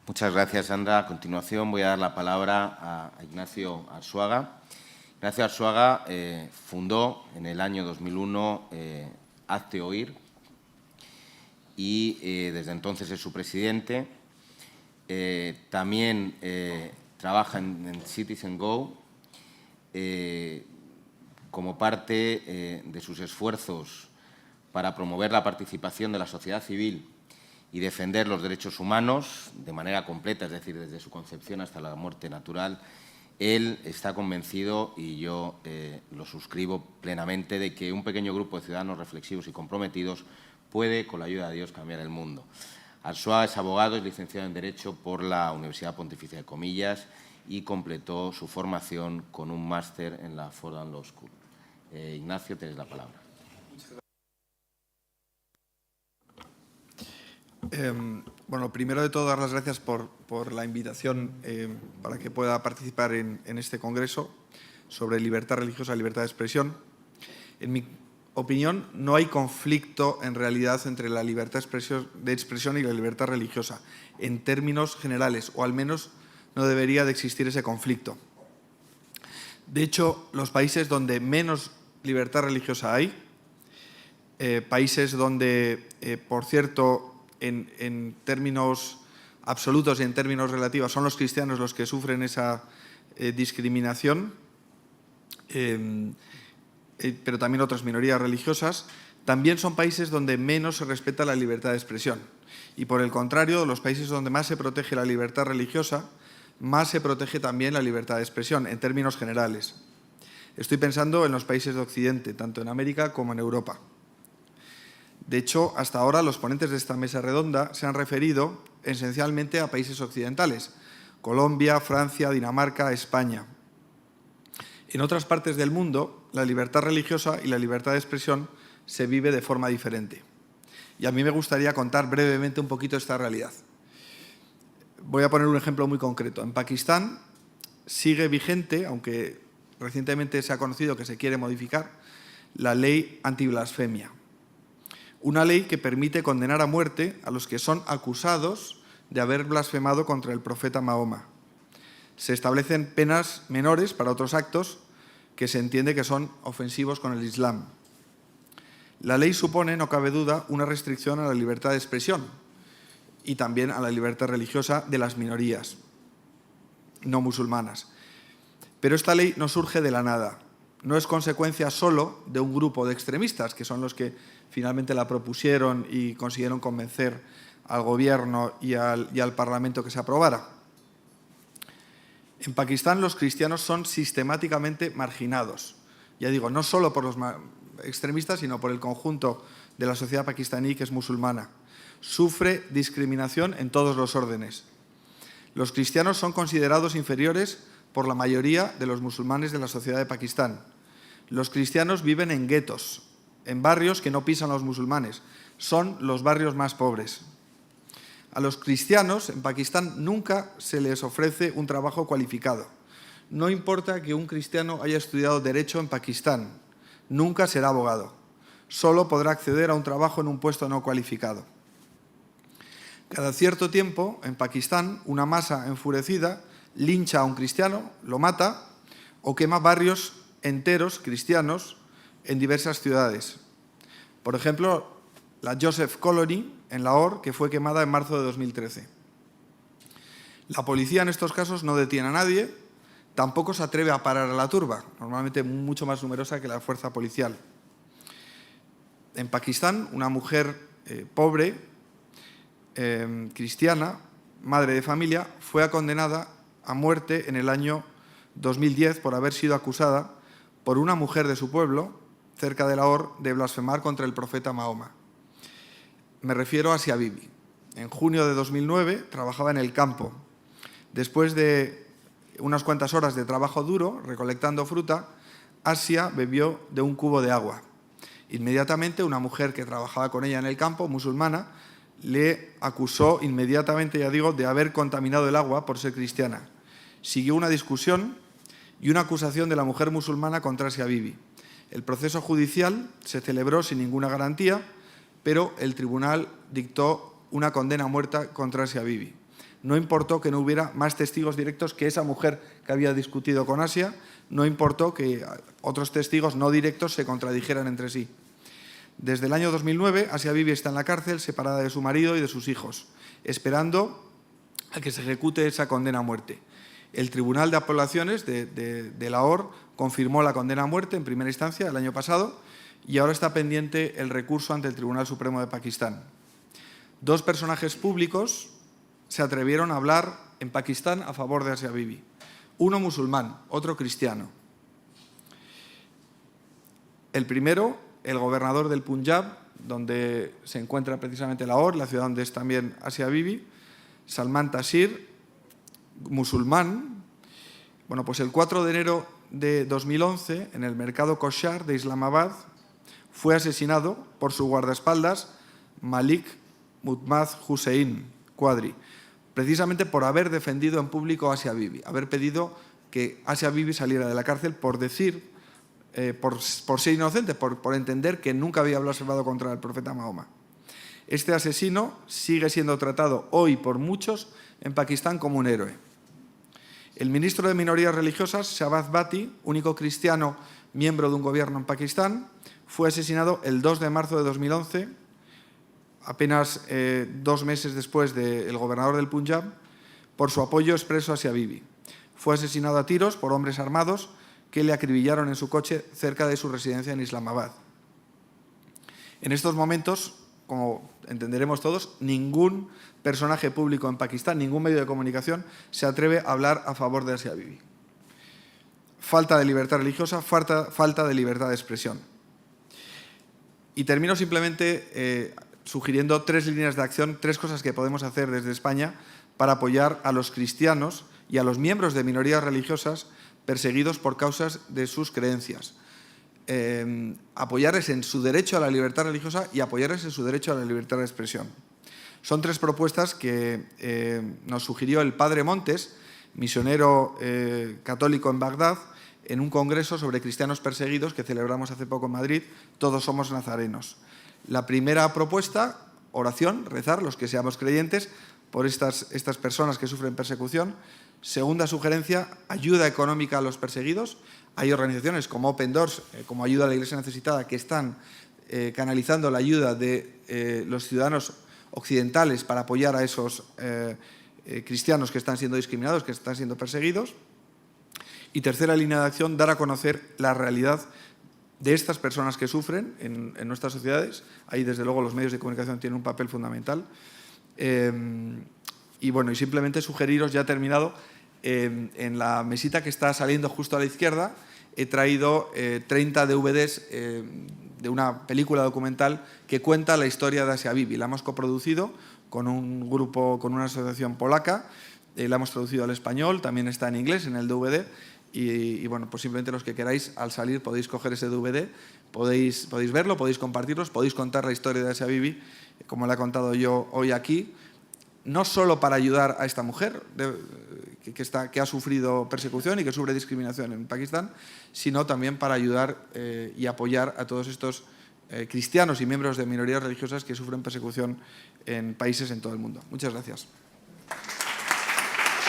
Muchas gracias, Sandra. A continuación voy a dar la palabra a Ignacio Arzuaga. Ignacio Arzuaga fundó en el año 2001 Hazte Oír y desde entonces es su presidente. También trabaja en Citizen Go como parte de sus esfuerzos para promover la participación de la sociedad civil y defender los derechos humanos de manera completa, es decir, desde su concepción hasta la muerte natural. Él está convencido, y yo lo suscribo plenamente, de que un pequeño grupo de ciudadanos reflexivos y comprometidos puede, con la ayuda de Dios, cambiar el mundo. Arzuaga es abogado, es licenciado en Derecho por la Universidad Pontificia de Comillas y completó su formación con un máster en la Fordham Law School. Ignacio, tienes la palabra. Bueno, primero de todo, dar las gracias por la invitación para que pueda participar en este congreso sobre libertad religiosa y libertad de expresión. En mi opinión, no hay conflicto en realidad entre la libertad de expresión y la libertad religiosa, en términos generales, o al menos no debería de existir ese conflicto. De hecho, los países donde menos libertad religiosa hay, países donde, por cierto, en términos absolutos y en términos relativos, son los cristianos los que sufren esa discriminación, pero también otras minorías religiosas, también son países donde menos se respeta la libertad de expresión. Y por el contrario, los países donde más se protege la libertad religiosa, más se protege también la libertad de expresión, en términos generales. Estoy pensando en los países de Occidente, tanto en América como en Europa. De hecho, hasta ahora los ponentes de esta mesa redonda se han referido esencialmente a países occidentales: Colombia, Francia, Dinamarca, España. En otras partes del mundo, la libertad religiosa y la libertad de expresión se vive de forma diferente. Y a mí me gustaría contar brevemente un poquito esta realidad. Voy a poner un ejemplo muy concreto. En Pakistán sigue vigente, aunque recientemente se ha conocido que se quiere modificar, la ley antiblasfemia. Una ley que permite condenar a muerte a los que son acusados de haber blasfemado contra el profeta Mahoma. Se establecen penas menores para otros actos que se entiende que son ofensivos con el Islam. La ley supone, no cabe duda, una restricción a la libertad de expresión y también a la libertad religiosa de las minorías no musulmanas. Pero esta ley no surge de la nada. No es consecuencia solo de un grupo de extremistas, que son los que finalmente la propusieron y consiguieron convencer al Gobierno y al Parlamento que se aprobara. En Pakistán los cristianos son sistemáticamente marginados. Ya digo, no solo por los extremistas, sino por el conjunto de la sociedad pakistaní, que es musulmana. Sufre discriminación en todos los órdenes. Los cristianos son considerados inferiores por la mayoría de los musulmanes de la sociedad de Pakistán. Los cristianos viven en guetos, en barrios que no pisan los musulmanes. Son los barrios más pobres. A los cristianos en Pakistán nunca se les ofrece un trabajo cualificado. No importa que un cristiano haya estudiado Derecho en Pakistán, nunca será abogado. Solo podrá acceder a un trabajo en un puesto no cualificado. Cada cierto tiempo, en Pakistán, una masa enfurecida lincha a un cristiano, lo mata o quema barrios enteros cristianos en diversas ciudades. Por ejemplo, la Joseph Colony en Lahore, que fue quemada en marzo de 2013. La policía en estos casos no detiene a nadie, tampoco se atreve a parar a la turba, normalmente mucho más numerosa que la fuerza policial. En Pakistán, una mujer pobre, cristiana, madre de familia, fue condenada a muerte en el año 2010 por haber sido acusada por una mujer de su pueblo, cerca de Lahore, de blasfemar contra el profeta Mahoma. Me refiero a Asia Bibi. En junio de 2009 trabajaba en el campo. Después de unas cuantas horas de trabajo duro, recolectando fruta, Asia bebió de un cubo de agua. Inmediatamente una mujer que trabajaba con ella en el campo, musulmana, le acusó inmediatamente, ya digo, de haber contaminado el agua por ser cristiana. Siguió una discusión y una acusación de la mujer musulmana contra Asia Bibi. El proceso judicial se celebró sin ninguna garantía, pero el tribunal dictó una condena a muerte contra Asia Bibi. No importó que no hubiera más testigos directos que esa mujer que había discutido con Asia, no importó que otros testigos no directos se contradijeran entre sí. Desde el año 2009, Asia Bibi está en la cárcel, separada de su marido y de sus hijos, esperando a que se ejecute esa condena a muerte. El Tribunal de Apelaciones de Lahore confirmó la condena a muerte en primera instancia el año pasado y ahora está pendiente el recurso ante el Tribunal Supremo de Pakistán. Dos personajes públicos se atrevieron a hablar en Pakistán a favor de Asia Bibi. Uno musulmán, otro cristiano. El primero, el gobernador del Punjab, donde se encuentra precisamente Lahore, la ciudad donde es también Asia Bibi, Salman Taseer, musulmán. Bueno, pues el 4 de enero de 2011, en el mercado Koshar de Islamabad, fue asesinado por su guardaespaldas Malik Muhammad Hussein Quadri, precisamente por haber defendido en público a Asia Bibi, haber pedido que Asia Bibi saliera de la cárcel por decir, por ser inocente, por entender que nunca había blasfemado contra el profeta Mahoma. Este asesino sigue siendo tratado hoy por muchos en Pakistán como un héroe. El ministro de Minorías Religiosas, Shahbaz Bhatti, único cristiano miembro de un gobierno en Pakistán, fue asesinado el 2 de marzo de 2011, apenas 2 meses después del gobernador del Punjab, por su apoyo expreso a Asia Bibi. Fue asesinado a tiros por hombres armados que le acribillaron en su coche cerca de su residencia en Islamabad. En estos momentos, como entenderemos todos, ningún personaje público en Pakistán, ningún medio de comunicación se atreve a hablar a favor de Asia Bibi. Falta de libertad religiosa, falta de libertad de expresión. Y termino simplemente sugiriendo 3 líneas de acción, 3 cosas que podemos hacer desde España para apoyar a los cristianos y a los miembros de minorías religiosas perseguidos por causas de sus creencias. Apoyarles en su derecho a la libertad religiosa y apoyarles en su derecho a la libertad de expresión. Son 3 propuestas que nos sugirió el padre Montes, misionero católico en Bagdad, en un congreso sobre cristianos perseguidos que celebramos hace poco en Madrid, Todos somos nazarenos. La primera propuesta, oración, rezar, los que seamos creyentes, por estas personas que sufren persecución. Segunda sugerencia, ayuda económica a los perseguidos. Hay organizaciones como Open Doors, como Ayuda a la Iglesia Necesitada, que están canalizando la ayuda de los ciudadanos occidentales para apoyar a esos cristianos que están siendo discriminados, que están siendo perseguidos. Y tercera línea de acción, dar a conocer la realidad de estas personas que sufren en nuestras sociedades. Ahí, desde luego, los medios de comunicación tienen un papel fundamental. Y bueno, y simplemente sugeriros, ya he terminado, en la mesita que está saliendo justo a la izquierda, he traído 30 DVDs de una película documental que cuenta la historia de Asia Bibi. La hemos coproducido con un grupo, con una asociación polaca, la hemos traducido al español, también está en inglés en el DVD. Y bueno, pues simplemente los que queráis, al salir podéis coger ese DVD, podéis verlo, podéis compartirlos, podéis contar la historia de Asia Bibi, como la he contado yo hoy aquí, no solo para ayudar a esta mujer que ha sufrido persecución y que sufre discriminación en Pakistán, sino también para ayudar y apoyar a todos estos cristianos y miembros de minorías religiosas que sufren persecución en países en todo el mundo. Muchas gracias.